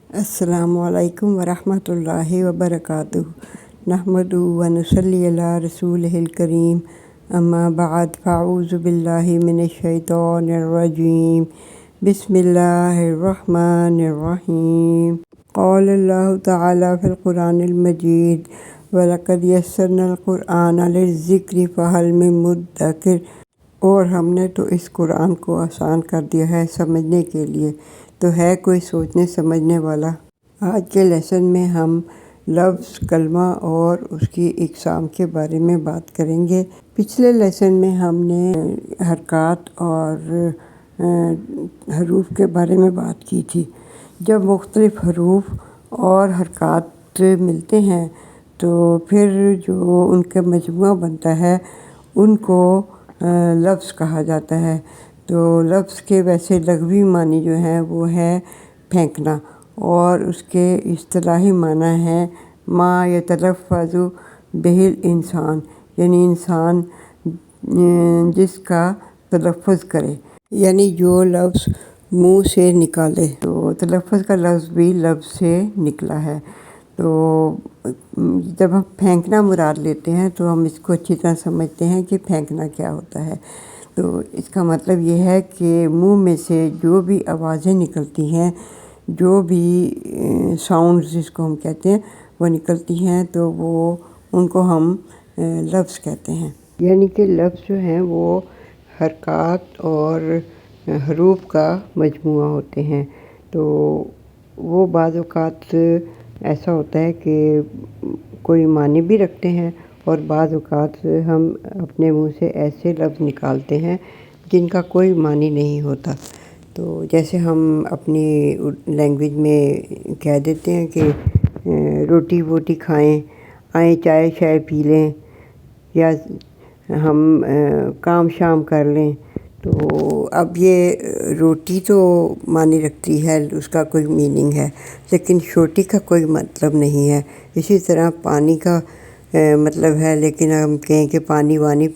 السلام علیکم ورحمۃ اللہ وبرکاتہ نحمدہ و نصلی علی رسولہ الکریم اما بعد فاعوذ باللہ من الشیطان الرجیم بسم اللہ الرحمن الرحیم قال اللہ تعالی فی القرآن المجید وَلَقَدْ يَسَّرْنَا الْقُرْآنَ لِلذِّكْرِ فَهَلْ مِن مُدَّكِرٍ، اور ہم نے تو اس قرآن کو آسان کر دیا ہے سمجھنے کے لیے، تو ہے کوئی سوچنے سمجھنے والا۔ آج کے لیسن میں ہم لفظ، کلمہ اور اس کی اقسام کے بارے میں بات کریں گے۔ پچھلے لیسن میں ہم نے حرکات اور حروف کے بارے میں بات کی تھی۔ جب مختلف حروف اور حرکات ملتے ہیں تو پھر جو ان کا مجموعہ بنتا ہے ان کو لفظ کہا جاتا ہے۔ تو لفظ کے ویسے لغوی معنی جو ہیں وہ ہے پھینکنا، اور اس کے اصطلاحی معنی ہے ما یتلفظ بہ الانسان، یعنی انسان جس کا تلفظ کرے، یعنی جو لفظ منہ سے نکالے۔ تو تلفظ کا لفظ بھی لفظ سے نکلا ہے۔ تو جب ہم پھینکنا مراد لیتے ہیں تو ہم اس کو اچھی طرح سمجھتے ہیں کہ پھینکنا کیا ہوتا ہے۔ تو اس کا مطلب یہ ہے کہ منہ میں سے جو بھی آوازیں نکلتی ہیں، جو بھی ساؤنڈز جس کو ہم کہتے ہیں وہ نکلتی ہیں، تو وہ ان کو ہم لفظ کہتے ہیں۔ یعنی کہ لفظ جو ہیں وہ حرکات اور حروف کا مجموعہ ہوتے ہیں۔ تو وہ بعض اوقات ایسا ہوتا ہے کہ کوئی معنی بھی رکھتے ہیں، اور بعض اوقات ہم اپنے منہ سے ایسے لفظ نکالتے ہیں جن کا کوئی معنی نہیں ہوتا۔ تو جیسے ہم اپنی لینگویج میں کہہ دیتے ہیں کہ روٹی ووٹی کھائیں، آئیں چائے شائے پی لیں، یا ہم کام شام کر لیں۔ تو اب یہ روٹی تو معنی رکھتی ہے، اس کا کوئی میننگ ہے، لیکن چھوٹی کا کوئی مطلب نہیں ہے۔ اسی طرح پانی کا مطلب ہے، لیکن ہم کہیں کہ پانی وانی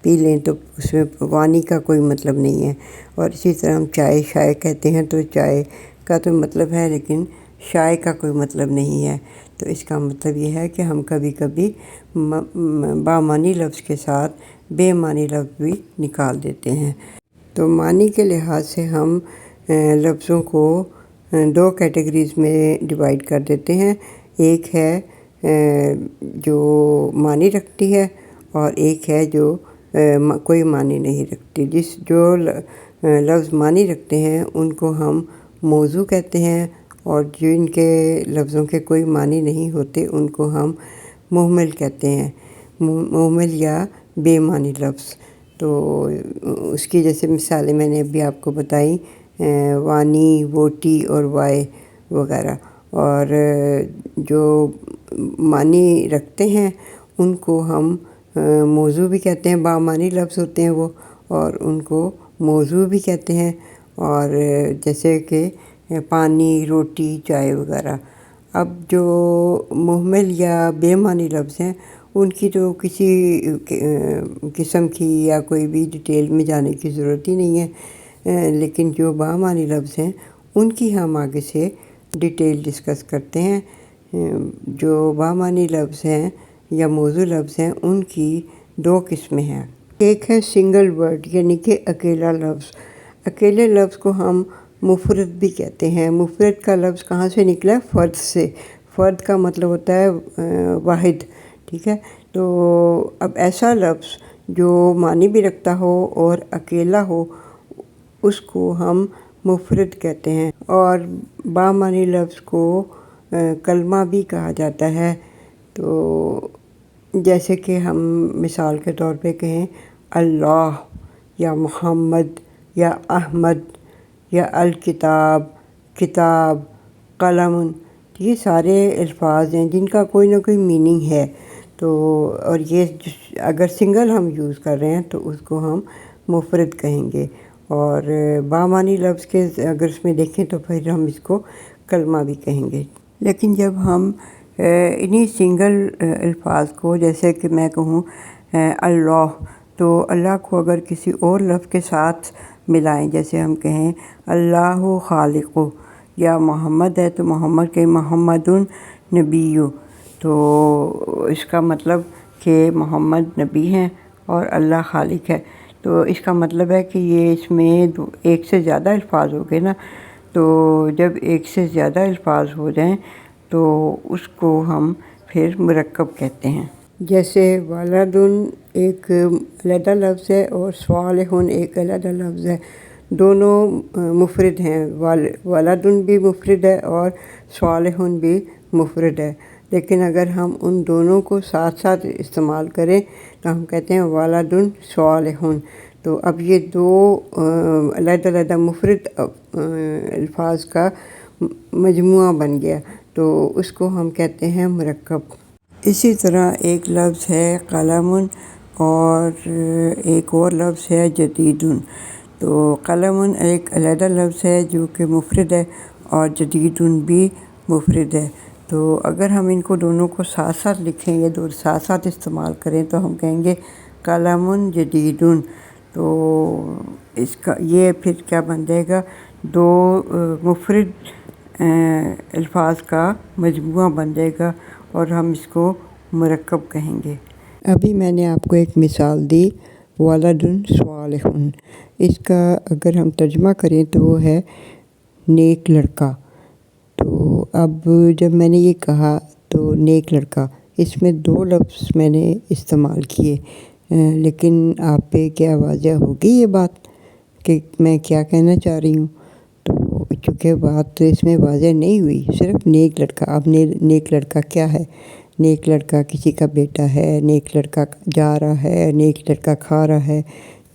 پی لیں تو اس میں وانی کا کوئی مطلب نہیں ہے۔ اور اسی طرح ہم چائے شائے کہتے ہیں تو چائے کا تو مطلب ہے، لیکن شائے کا کوئی مطلب نہیں ہے۔ تو اس کا مطلب یہ ہے کہ ہم کبھی کبھی بامعنی لفظ کے ساتھ بے معنی لفظ بھی نکال دیتے ہیں۔ تو معنی کے لحاظ سے ہم لفظوں کو دو کیٹیگریز میں ڈیوائڈ کر دیتے ہیں۔ ایک ہے جو معنی رکھتی ہے، اور ایک ہے جو کوئی معنی نہیں رکھتی۔ جو لفظ معنی رکھتے ہیں ان کو ہم موضوع کہتے ہیں، اور جن کے لفظوں کے کوئی معنی نہیں ہوتے ان کو ہم مہمل کہتے ہیں، مہمل یا بے معنی لفظ۔ تو اس کی جیسے مثالیں میں نے ابھی آپ کو بتائیں، وانی، ووٹی اور وائے وغیرہ۔ اور جو معنی رکھتے ہیں ان کو ہم موضوع بھی کہتے ہیں، بامعنی لفظ ہوتے ہیں وہ، اور ان کو موضوع بھی کہتے ہیں۔ اور جیسے کہ پانی، روٹی، چائے وغیرہ۔ اب جو مہمل یا بے معنی لفظ ہیں ان کی تو کسی قسم کی یا کوئی بھی ڈیٹیل میں جانے کی ضرورت ہی نہیں ہے، لیکن جو بامعنی لفظ ہیں ان کی ہم آگے سے ڈیٹیل ڈسکس کرتے ہیں۔ جو بامعنی لفظ ہیں یا موضوع لفظ ہیں ان کی دو قسمیں ہیں۔ ایک ہے سنگل ورڈ، یعنی کہ اکیلا لفظ۔ اکیلے لفظ کو ہم مفرد بھی کہتے ہیں۔ مفرد کا لفظ کہاں سے نکلا ہے؟ فرد سے۔ فرد کا مطلب ہوتا ہے واحد، ٹھیک ہے۔ تو اب ایسا لفظ جو معنی بھی رکھتا ہو اور اکیلا ہو اس کو ہم مفرد کہتے ہیں۔ اور بامعنی لفظ کو کلمہ بھی کہا جاتا ہے۔ تو جیسے کہ ہم مثال کے طور پہ کہیں اللہ، یا محمد، یا احمد، یا الکتاب، کتاب، قلم، یہ سارے الفاظ ہیں جن کا کوئی نہ کوئی میننگ ہے۔ تو اور یہ اگر سنگل ہم یوز کر رہے ہیں تو اس کو ہم مفرد کہیں گے، اور بامعنی لفظ کے اگر اس میں دیکھیں تو پھر ہم اس کو کلمہ بھی کہیں گے۔ لیکن جب ہم انہی سنگل الفاظ کو، جیسے کہ میں کہوں اللہ، تو اللہ کو اگر کسی اور لفظ کے ساتھ ملائیں، جیسے ہم کہیں اللہ خالق، یا محمد ہے تو محمد کہ محمد نبی، تو اس کا مطلب کہ محمد نبی ہیں اور اللہ خالق ہے۔ تو اس کا مطلب ہے کہ یہ اس میں ایک سے زیادہ الفاظ ہو گئے نا، تو جب ایک سے زیادہ الفاظ ہو جائیں تو اس کو ہم پھر مرکب کہتے ہیں۔ جیسے ولد ایک علیحدہ لفظ ہے اور صالح ایک علیحدہ لفظ ہے، دونوں مفرد ہیں، ولد بھی مفرد ہے اور صالح بھی مفرد ہے، لیکن اگر ہم ان دونوں کو ساتھ ساتھ استعمال کریں تو ہم کہتے ہیں ولد صالح۔ تو اب یہ دو علیحدہ علیحدہ مفرد الفاظ کا مجموعہ بن گیا، تو اس کو ہم کہتے ہیں مرکب۔ اسی طرح ایک لفظ ہے قلم اور ایک اور لفظ ہے جدید۔ تو قلم ایک علیحدہ لفظ ہے جو کہ مفرد ہے اور جدید بھی مفرد ہے، تو اگر ہم ان کو دونوں کو ساتھ ساتھ لکھیں گے، دو ساتھ ساتھ استعمال کریں تو ہم کہیں گے قلم جدید۔ تو اس کا یہ پھر کیا بن جائے گا، دو مفرد الفاظ کا مجموعہ بن جائے گا اور ہم اس کو مرکب کہیں گے۔ ابھی میں نے آپ کو ایک مثال دی ولد صالح، اس کا اگر ہم ترجمہ کریں تو وہ ہے نیک لڑکا۔ تو اب جب میں نے یہ کہا تو نیک لڑکا، اس میں دو لفظ میں نے استعمال کیے، لیکن آپ پہ کیا واضح ہوگی یہ بات کہ میں کیا کہنا چاہ رہی ہوں؟ تو چونکہ بات تو اس میں واضح نہیں ہوئی، صرف نیک لڑکا۔ اب نیک لڑکا کیا ہے؟ نیک لڑکا کسی کا بیٹا ہے، نیک لڑکا جا رہا ہے، نیک لڑکا کھا رہا ہے،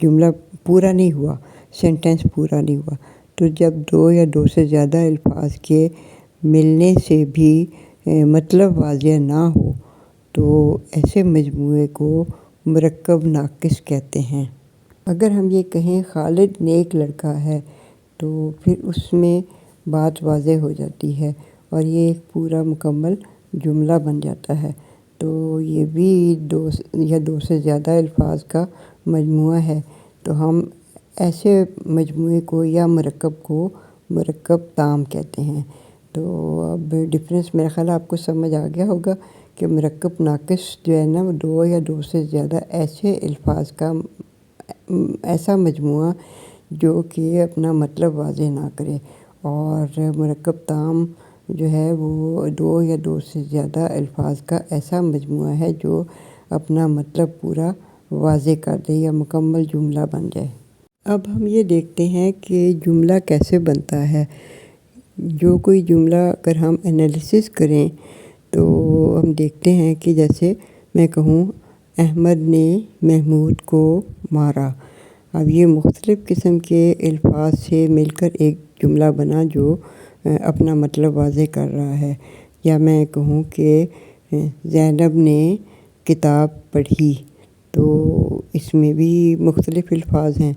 جملہ پورا نہیں ہوا، سینٹینس پورا نہیں ہوا۔ تو جب دو یا دو سے زیادہ الفاظ کے ملنے سے بھی مطلب واضح نہ ہو تو ایسے مجموعے کو مرکب ناقص کہتے ہیں۔ اگر ہم یہ کہیں خالد نیک لڑکا ہے تو پھر اس میں بات واضح ہو جاتی ہے اور یہ ایک پورا مکمل جملہ بن جاتا ہے۔ تو یہ بھی دو یا دو سے زیادہ الفاظ کا مجموعہ ہے، تو ہم ایسے مجموعے کو یا مرکب کو مرکب تام کہتے ہیں۔ تو اب ڈفرینس میرا خیال آپ کو سمجھ آ گیا ہوگا کہ مرکب ناقص جو ہے نا، دو یا دو سے زیادہ ایسے الفاظ کا ایسا مجموعہ جو کہ اپنا مطلب واضح نہ کرے، اور مرکب تام جو ہے وہ دو یا دو سے زیادہ الفاظ کا ایسا مجموعہ ہے جو اپنا مطلب پورا واضح کر دے یا مکمل جملہ بن جائے۔ اب ہم یہ دیکھتے ہیں کہ جملہ کیسے بنتا ہے۔ جو کوئی جملہ اگر ہم انالیسس کریں تو ہم دیکھتے ہیں کہ جیسے میں کہوں احمد نے محمود کو مارا، اب یہ مختلف قسم کے الفاظ سے مل کر ایک جملہ بنا جو اپنا مطلب واضح کر رہا ہے۔ یا میں کہوں کہ زینب نے کتاب پڑھی، تو اس میں بھی مختلف الفاظ ہیں۔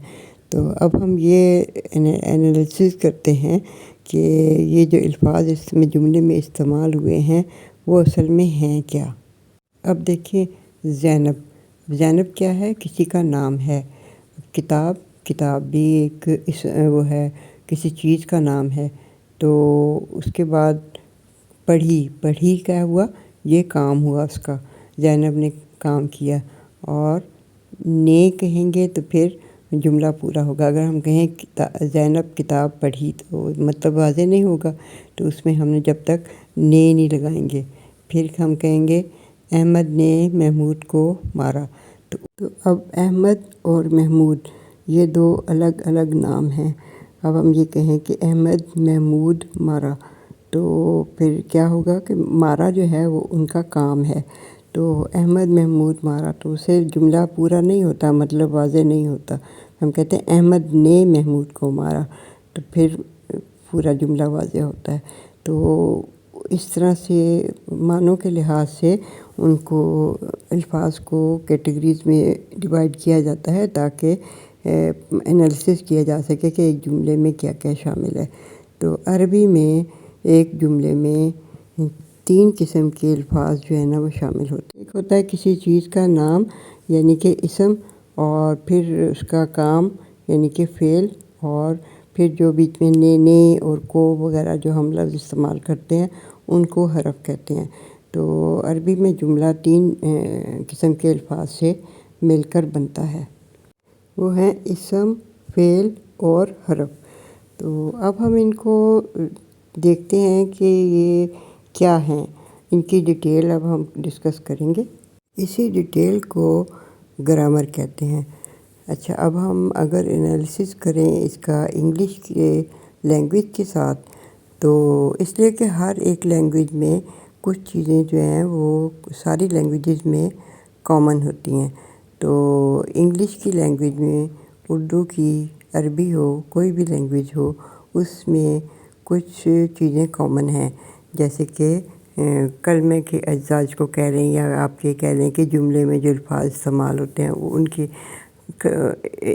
تو اب ہم یہ انالیسس کرتے ہیں کہ یہ جو الفاظ اس میں جملے میں استعمال ہوئے ہیں وہ اصل میں ہیں کیا۔ اب دیکھیں زینب کیا ہے؟ کسی کا نام ہے۔ کتاب بھی ایک وہ ہے، کسی چیز کا نام ہے۔ تو اس کے بعد پڑھی کیا ہوا؟ یہ کام ہوا اس کا، زینب نے کام کیا۔ اور نے کہیں گے تو پھر جملہ پورا ہوگا۔ اگر ہم کہیں زینب کتاب پڑھی تو مطلب واضح نہیں ہوگا، تو اس میں ہم نے جب تک نے نہیں لگائیں گے۔ پھر ہم کہیں گے احمد نے محمود کو مارا، تو اب احمد اور محمود یہ دو الگ الگ نام ہیں۔ اب ہم یہ کہیں کہ احمد محمود مارا، تو پھر کیا ہوگا کہ مارا جو ہے وہ ان کا کام ہے۔ تو احمد محمود مارا، تو اسے جملہ پورا نہیں ہوتا، مطلب واضح نہیں ہوتا۔ ہم کہتے ہیں احمد نے محمود کو مارا، تو پھر پورا جملہ واضح ہوتا ہے۔ تو اس طرح سے معنوں کے لحاظ سے ان کو الفاظ کو کیٹیگریز میں ڈیوائڈ کیا جاتا ہے تاکہ انالیسس کیا جا سکے کہ ایک جملے میں کیا کیا شامل ہے۔ تو عربی میں ایک جملے میں 3 قسم کے الفاظ جو ہے نا وہ شامل ہوتے ہیں۔ ایک ہوتا ہے کسی چیز کا نام یعنی کہ اسم، اور پھر اس کا کام یعنی کہ فعل، اور پھر جو بیچ میں نے اور کو وغیرہ جو ہم لفظ استعمال کرتے ہیں ان کو حرف کہتے ہیں۔ تو عربی میں جملہ 3 قسم کے الفاظ سے مل کر بنتا ہے، وہ ہیں اسم، فعل اور حرف۔ تو اب ہم ان کو دیکھتے ہیں کہ یہ کیا ہیں، ان کی ڈیٹیل اب ہم ڈسکس کریں گے۔ اسی ڈیٹیل کو گرامر کہتے ہیں۔ اچھا، اب ہم اگر انالیسس کریں اس کا انگلش کے لینگویج کے ساتھ، تو اس لیے کہ ہر ایک لینگویج میں کچھ چیزیں جو ہیں وہ ساری لینگویجز میں کامن ہوتی ہیں۔ تو انگلش کی لینگویج میں، اردو کی، عربی ہو، کوئی بھی لینگویج ہو، اس میں کچھ چیزیں کامن ہیں، جیسے کہ کلمے کے اجزاء کو کہہ رہے ہیں، یا آپ یہ کہہ لیں کہ جملے میں جو الفاظ استعمال ہوتے ہیں وہ ان کی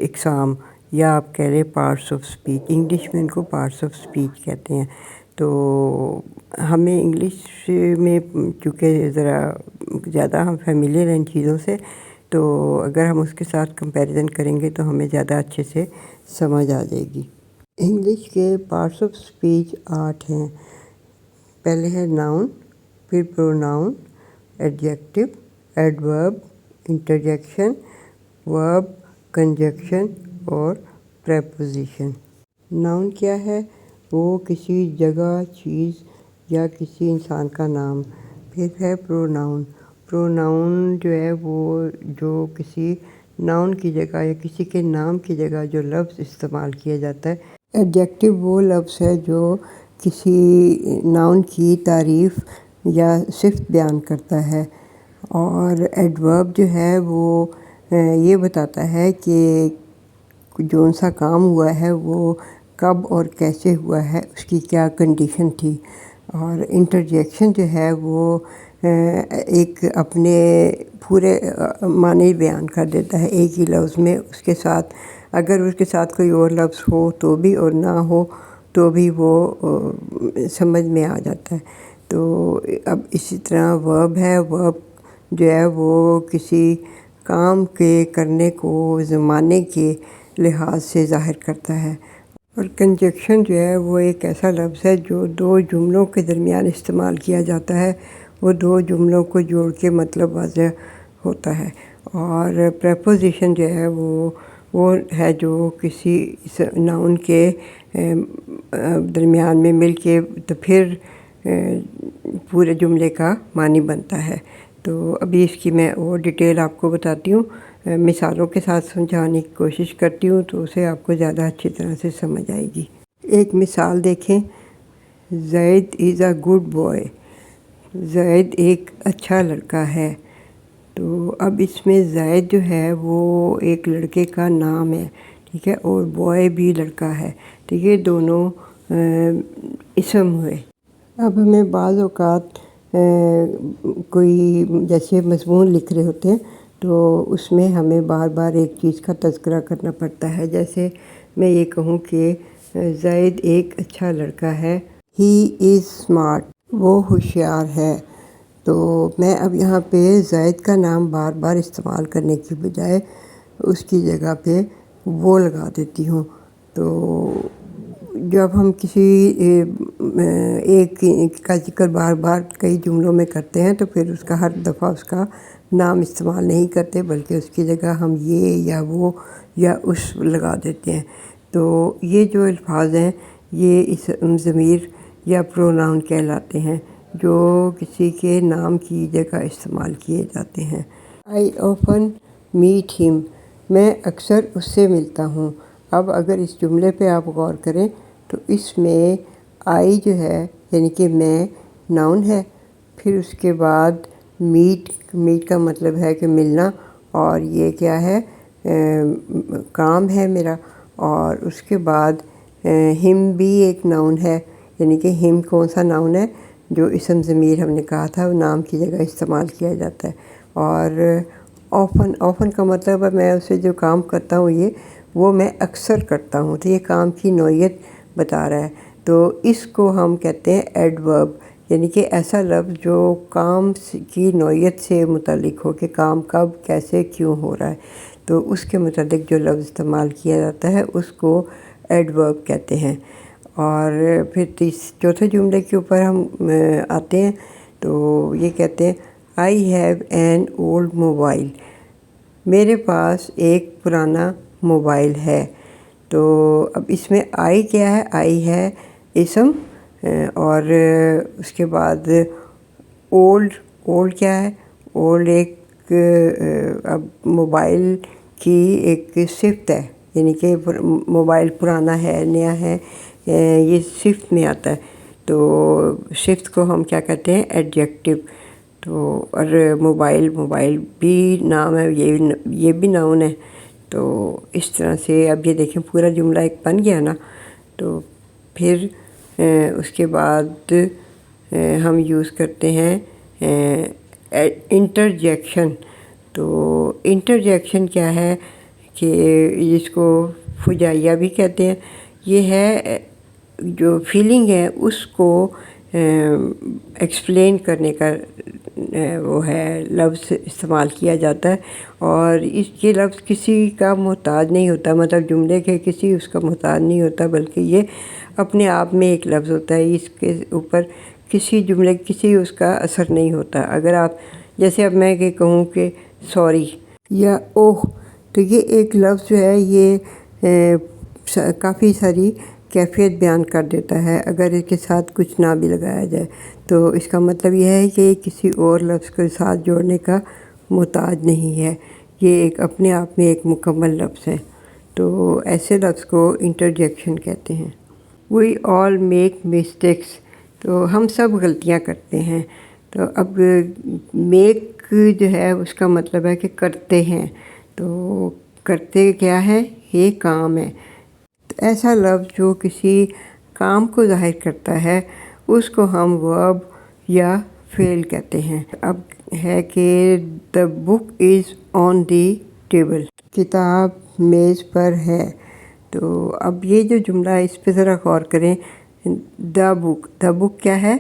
اقسام، یا آپ کہہ رہے ہیں پارٹس آف اسپیچ، انگلش میں ان کو پارٹس آف اسپیچ کہتے ہیں۔ تو ہمیں انگلش میں چونکہ ذرا زیادہ ہم فیملیئر ہیں ان چیزوں سے، تو اگر ہم اس کے ساتھ کمپیریزن کریں گے تو ہمیں زیادہ اچھے سے سمجھ آ جائے گی۔ انگلش کے پارٹس آف اسپیچ 8 ہیں۔ پہلے ہے ناؤن، پھر پروناؤن، ایڈجیکٹو، ایڈورب، انٹرجیکشن، ورب، کنجکشن اور پریپوزیشن۔ ناؤن کیا ہے؟ وہ کسی جگہ، چیز یا کسی انسان کا نام۔ پھر ہے پروناؤن۔ پروناؤن جو ہے وہ جو کسی ناؤن کی جگہ یا کسی کے نام کی جگہ جو لفظ استعمال کیا جاتا ہے۔ ایڈجیکٹو وہ لفظ ہے جو کسی ناؤن کی تعریف یا صفت بیان کرتا ہے، اور ایڈورب جو ہے وہ یہ بتاتا ہے کہ جو سا کام ہوا ہے وہ کب اور کیسے ہوا ہے، اس کی کیا کنڈیشن تھی۔ اور انٹرجیکشن جو ہے وہ ایک اپنے پورے معنی بیان کر دیتا ہے ایک ہی لفظ میں، اس کے ساتھ اگر اس کے ساتھ کوئی اور لفظ ہو تو بھی اور نہ ہو تو بھی وہ سمجھ میں آ جاتا ہے۔ تو اب اسی طرح ورب ہے۔ ورب جو ہے وہ کسی کام کے کرنے کو زمانے کے لحاظ سے ظاہر کرتا ہے۔ اور کنجکشن جو ہے وہ ایک ایسا لفظ ہے جو 2 جملوں کے درمیان استعمال کیا جاتا ہے، وہ 2 جملوں کو جوڑ کے مطلب واضح ہوتا ہے۔ اور پریپوزیشن جو ہے وہ ہے جو کسی ناؤن کے درمیان میں مل کے تو پھر پورے جملے کا معنی بنتا ہے۔ تو ابھی اس کی میں اور ڈیٹیل آپ کو بتاتی ہوں، مثالوں کے ساتھ سمجھانے کی کوشش کرتی ہوں تو اسے آپ کو زیادہ اچھی طرح سے سمجھ آئے گی۔ ایک مثال دیکھیں، زید از اے گڈ بوائے۔ زید ایک اچھا لڑکا ہے۔ تو اب اس میں زید جو ہے وہ ایک لڑکے کا نام ہے، ٹھیک ہے، اور بوائے بھی لڑکا ہے، ٹھیک ہے، دونوں اسم ہوئے۔ اب ہمیں بعض اوقات کوئی جیسے مضمون لکھ رہے ہوتے ہیں تو اس میں ہمیں بار بار ایک چیز کا تذکرہ کرنا پڑتا ہے، جیسے میں یہ کہوں کہ زید ایک اچھا لڑکا ہے، ہی از اسمارٹ، وہ ہوشیار ہے۔ تو میں اب یہاں پہ زید کا نام بار بار استعمال کرنے کی بجائے اس کی جگہ پہ وہ لگا دیتی ہوں۔ تو جب ہم کسی ایک کا ذکر بار بار کئی جملوں میں کرتے ہیں تو پھر اس کا ہر دفعہ اس کا نام استعمال نہیں کرتے، بلکہ اس کی جگہ ہم یہ یا وہ یا اس لگا دیتے ہیں۔ تو یہ جو الفاظ ہیں یہ اسم ضمیر یا پروناؤن کہلاتے ہیں، جو کسی کے نام کی جگہ استعمال کیے جاتے ہیں۔ I often meet him، میں اکثر اس سے ملتا ہوں۔ اب اگر اس جملے پہ آپ غور کریں تو اس میں I جو ہے یعنی کہ میں ناؤن ہے، پھر اس کے بعد میٹ کا مطلب ہے کہ ملنا، اور یہ کیا ہے، کام ہے میرا، اور اس کے بعد ہم بھی ایک ناؤن ہے، یعنی کہ ہم کون سا ناؤن ہے، جو اسم ضمیر ہم نے کہا تھا وہ نام کی جگہ استعمال کیا جاتا ہے۔ اور آفن کا مطلب ہے میں اسے جو کام کرتا ہوں وہ میں اکثر کرتا ہوں، تو یہ کام کی نوعیت بتا رہا ہے۔ تو اس کو ہم کہتے ہیں ایڈورب، یعنی کہ ایسا لفظ جو کام کی نوعیت سے متعلق ہو کہ کام کب، کیسے، کیوں ہو رہا ہے۔ تو اس کے متعلق جو لفظ استعمال کیا جاتا ہے اس کو ایڈورب کہتے ہیں۔ اور پھر چوتھے جملے کے اوپر ہم آتے ہیں تو یہ کہتے ہیں I have an old mobile, میرے پاس ایک پرانا موبائل ہے۔ تو اب اس میں آئی کیا ہے؟ آئی ہے اسم، اور اس کے بعد اولڈ کیا ہے؟ اولڈ ایک اب موبائل کی ایک صفت ہے، یعنی کہ موبائل پرانا ہے نیا ہے، یہ صفت میں آتا ہے۔ تو صفت کو ہم کیا کہتے ہیں؟ ایڈجیکٹو۔ تو اور موبائل بھی نام ہے، یہ بھی ناؤن ہے۔ تو اس طرح سے اب یہ دیکھیں پورا جملہ ایک بن گیا نا۔ تو پھر اس کے بعد ہم یوز کرتے ہیں انٹرجیکشن۔ تو انٹرجیکشن کیا ہے کہ جس کو فجائیہ بھی کہتے ہیں، یہ ہے جو فیلنگ ہے اس کو ایکسپلین کرنے کا وہ ہے لفظ استعمال کیا جاتا ہے، اور یہ لفظ کسی کا محتاج نہیں ہوتا، مطلب جملے کے کسی اس کا محتاج نہیں ہوتا، بلکہ یہ اپنے آپ میں ایک لفظ ہوتا ہے، اس کے اوپر کسی اس کا اثر نہیں ہوتا۔ اگر آپ جیسے اب میں کہ کہوں کہ سوری یا اوہ، تو یہ ایک لفظ جو ہے یہ کافی ساری کیفیت بیان کر دیتا ہے۔ اگر اس کے ساتھ کچھ نہ بھی لگایا جائے تو اس کا مطلب یہ ہے کہ کسی اور لفظ کے ساتھ جوڑنے کا محتاج نہیں ہے، یہ ایک اپنے آپ میں ایک مکمل لفظ ہے۔ تو ایسے لفظ کو انٹرجیکشن کہتے ہیں۔ وی آل میک مسٹیکس، تو ہم سب غلطیاں کرتے ہیں۔ تو اب میک جو ہے اس کا مطلب ہے کہ کرتے ہیں، تو کرتے کیا ہے؟ یہ کام ہے۔ تو ایسا لفظ جو کسی کام کو ظاہر کرتا ہے اس کو ہم ورب یا فعل کہتے ہیں۔ اب ہے کہ the book is on the table، کتاب میز پر ہے۔ تو اب یہ جو جملہ ہے اس پہ ذرا غور کریں۔ the book کیا ہے؟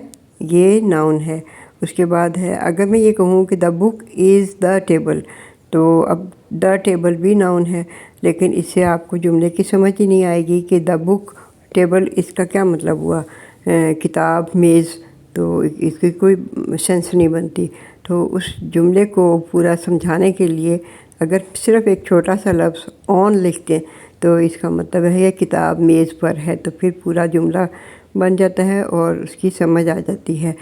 یہ ناؤن ہے۔ اس کے بعد ہے اگر میں یہ کہوں کہ the book is the table، تو اب the table بھی ناؤن ہے، لیکن اس سے آپ کو جملے کی سمجھ ہی نہیں آئے گی کہ the book table اس کا کیا مطلب ہوا، کتاب میز، تو اس کی کوئی سینس نہیں بنتی۔ تو اس جملے کو پورا سمجھانے کے لیے اگر صرف ایک چھوٹا سا لفظ آن لکھ دیں تو اس کا مطلب ہے کتاب میز پر ہے، تو پھر پورا جملہ بن جاتا ہے اور اس کی سمجھ آ جاتی ہے۔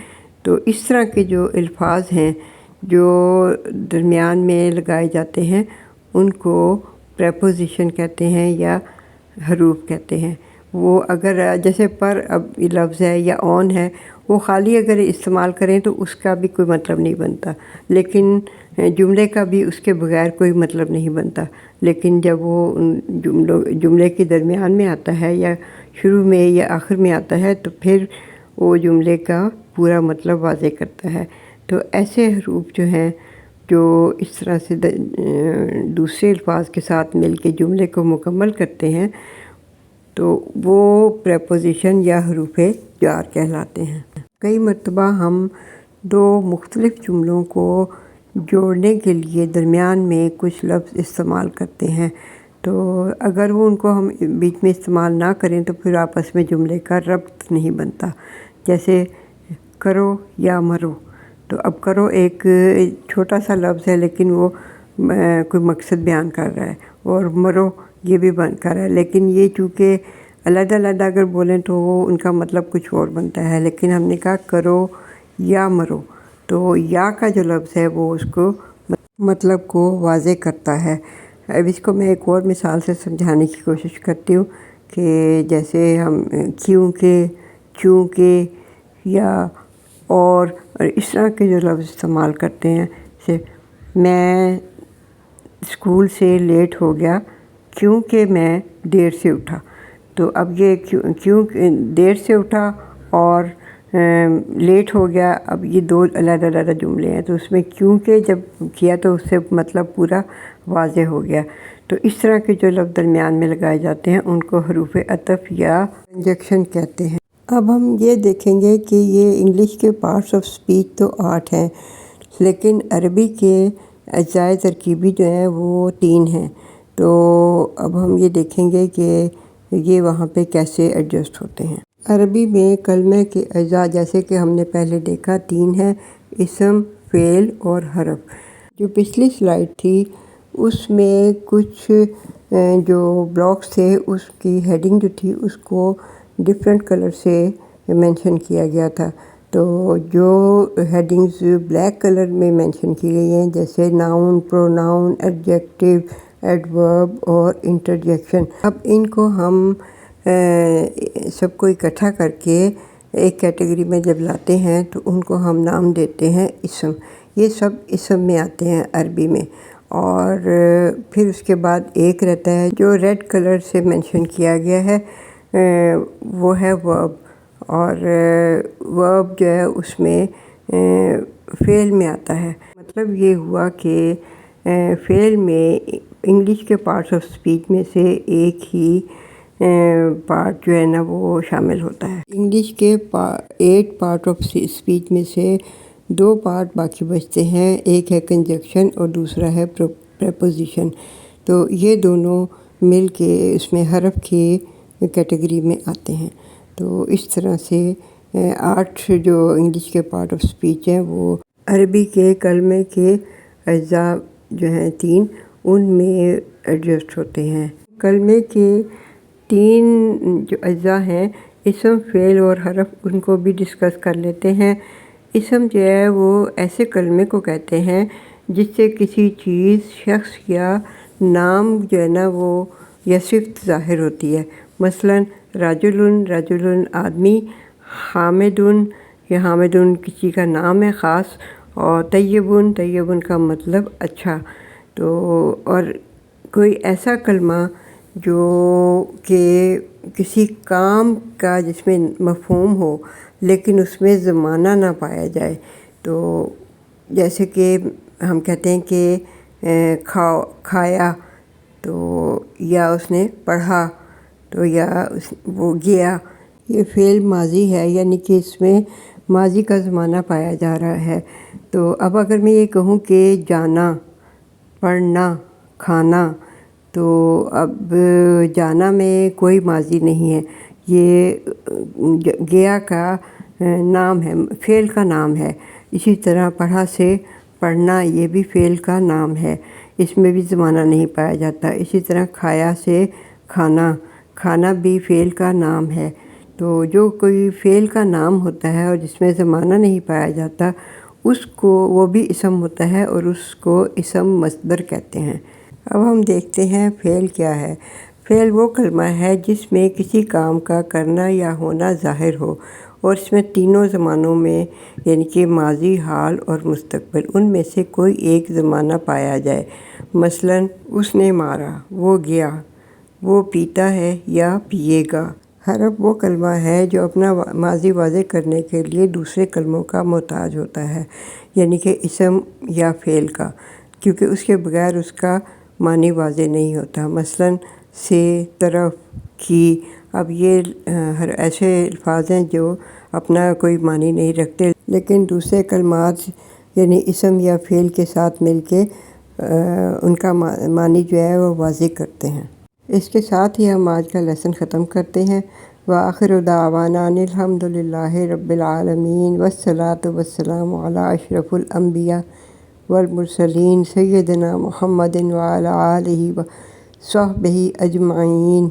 تو اس طرح کے جو الفاظ ہیں جو درمیان میں لگائے جاتے ہیں ان کو پریپوزیشن کہتے ہیں یا حروف کہتے ہیں۔ وہ اگر جیسے پر اب لفظ ہے یا آن ہے، وہ خالی اگر استعمال کریں تو اس کا بھی کوئی مطلب نہیں بنتا، لیکن جملے کا بھی اس کے بغیر کوئی مطلب نہیں بنتا۔ لیکن جب وہ جملے کے درمیان میں آتا ہے یا شروع میں یا آخر میں آتا ہے تو پھر وہ جملے کا پورا مطلب واضح کرتا ہے۔ تو ایسے حروف جو ہیں جو اس طرح سے دوسرے الفاظ کے ساتھ مل کے جملے کو مکمل کرتے ہیں تو وہ پریپوزیشن یا حروف جار کہلاتے ہیں۔ کئی مرتبہ ہم دو مختلف جملوں کو جوڑنے کے لیے درمیان میں کچھ لفظ استعمال کرتے ہیں، تو اگر وہ ان کو ہم بیچ میں استعمال نہ کریں تو پھر آپس میں جملے کا ربط نہیں بنتا۔ جیسے کرو یا مرو، تو اب کرو ایک چھوٹا سا لفظ ہے لیکن وہ کوئی مقصد بیان کر رہا ہے، اور مرو یہ بھی بیان کر رہا ہے، لیکن یہ چونکہ علیحدہ علیحدہ اگر بولیں تو وہ ان کا مطلب کچھ اور بنتا ہے۔ لیکن ہم نے کہا کرو یا مرو، تو یا کا جو لفظ ہے وہ اس کو مطلب کو واضح کرتا ہے۔ اب اس کو میں ایک اور مثال سے سمجھانے کی کوشش کرتی ہوں کہ جیسے ہم کیونکہ، چونکہ یا اور اس طرح کے جو لفظ استعمال کرتے ہیں، جیسے میں اسکول سے لیٹ ہو گیا کیونکہ میں دیر سے اٹھا۔ تو اب یہ کیوں دیر سے اٹھا اور لیٹ ہو گیا، اب یہ دو علیحدہ علیحدہ جملے ہیں، تو اس میں کیونکہ جب کیا تو اس سے مطلب پورا واضح ہو گیا۔ تو اس طرح کے جو لفظ درمیان میں لگائے جاتے ہیں ان کو حروف عطف یا کنجکشن کہتے ہیں۔ اب ہم یہ دیکھیں گے کہ یہ انگلش کے پارٹس آف اسپیچ تو 8 ہیں، لیکن عربی کے اجزائے ترکیبی جو ہیں وہ 3 ہیں۔ تو اب ہم یہ دیکھیں گے کہ یہ وہاں پہ کیسے ایڈجسٹ ہوتے ہیں۔ عربی میں کلمے کے اجزاء جیسے کہ ہم نے پہلے دیکھا 3 ہیں، اسم، فعل اور حرف۔ جو پچھلی سلائیڈ تھی اس میں کچھ جو بلاکس تھے اس کی ہیڈنگ جو تھی اس کو ڈفرینٹ کلر سے مینشن کیا گیا تھا۔ تو جو ہیڈنگز بلیک کلر میں مینشن کی گئی ہیں جیسے ناؤن، پروناؤن، ایڈجیکٹو، ایڈورب اور انٹرجیکشن، اب ان کو ہم سب کو اکٹھا کر کے ایک کیٹیگری میں جب لاتے ہیں تو ان کو ہم نام دیتے ہیں اسم۔ یہ سب اسم میں آتے ہیں عربی میں۔ اور پھر اس کے بعد ایک رہتا ہے جو ریڈ کلر سے مینشن کیا گیا ہے، وہ ہے ورب، اور ورب جو ہے اس میں فعل میں آتا ہے۔ مطلب یہ ہوا کہ فعل میں انگلش کے پارٹس آف اسپیچ میں سے ایک ہی پارٹ جو ہے نا وہ شامل ہوتا ہے۔ انگلش کے 8 پارٹ آف اسپیچ میں سے 2 پارٹ باقی بچتے ہیں، ایک ہے کنجنکشن اور دوسرا ہے پریپوزیشن۔ تو یہ دونوں مل کے اس میں حرف کی کیٹیگری میں آتے ہیں۔ تو اس طرح سے 8 جو انگلش کے پارٹ آف اسپیچ ہیں وہ عربی کے کلمے کے اجزاء جو ہیں 3 ان میں ایڈجسٹ ہوتے ہیں۔ کلمے کے 3 جو اجزاء ہیں اسم، فعل اور حرف، ان کو بھی ڈسکس کر لیتے ہیں۔ اسم جو ہے وہ ایسے کلمے کو کہتے ہیں جس سے کسی چیز، شخص یا نام جو ہے نا وہ یا صفت ظاہر ہوتی ہے۔ مثلاً رجل آدمی، حامدن یا حامدن کسی کا نام ہے خاص، اور طیبن کا مطلب اچھا۔ تو اور کوئی ایسا کلمہ جو کہ کسی کام کا جس میں مفہوم ہو لیکن اس میں زمانہ نہ پایا جائے، تو جیسے کہ ہم کہتے ہیں کہ کھایا تو یا اس نے پڑھا تو یا وہ گیا، یہ فعل ماضی ہے یعنی کہ اس میں ماضی کا زمانہ پایا جا رہا ہے۔ تو اب اگر میں یہ کہوں کہ جانا، پڑھنا، کھانا، تو اب جانا میں کوئی ماضی نہیں ہے، یہ گیا کا نام ہے، فعل کا نام ہے۔ اسی طرح پڑھا سے پڑھنا، یہ بھی فعل کا نام ہے، اس میں بھی زمانہ نہیں پایا جاتا۔ اسی طرح کھایا سے کھانا بھی فعل کا نام ہے۔ تو جو کوئی فعل کا نام ہوتا ہے اور جس میں زمانہ نہیں پایا جاتا اس کو وہ بھی اسم ہوتا ہے اور اس کو اسم مصدر کہتے ہیں۔ اب ہم دیکھتے ہیں فعل کیا ہے۔ فعل وہ کلمہ ہے جس میں کسی کام کا کرنا یا ہونا ظاہر ہو اور اس میں تینوں زمانوں میں یعنی کہ ماضی، حال اور مستقبل، ان میں سے کوئی ایک زمانہ پایا جائے۔ مثلاً اس نے مارا، وہ گیا، وہ پیتا ہے یا پیے گا۔ حرف وہ کلمہ ہے جو اپنا ماضی واضح کرنے کے لیے دوسرے کلموں کا محتاج ہوتا ہے، یعنی کہ اسم یا فعل کا، کیونکہ اس کے بغیر اس کا معنی واضح نہیں ہوتا۔ مثلاً سے، طرف، کی۔ اب یہ ایسے الفاظ ہیں جو اپنا کوئی معنی نہیں رکھتے لیکن دوسرے کلمات یعنی اسم یا فعل کے ساتھ مل کے ان کا معنی جو ہے وہ واضح کرتے ہیں۔ اس کے ساتھ ہی ہم آج کا لیسن ختم کرتے ہیں۔ وآخر دعوانا ان الحمد للہ رب العالمین، والصلاة والسلام علی اشرف الانبیاء والمرسلین سیدنا محمد وعلی آلہ وصحبہ اجمعین۔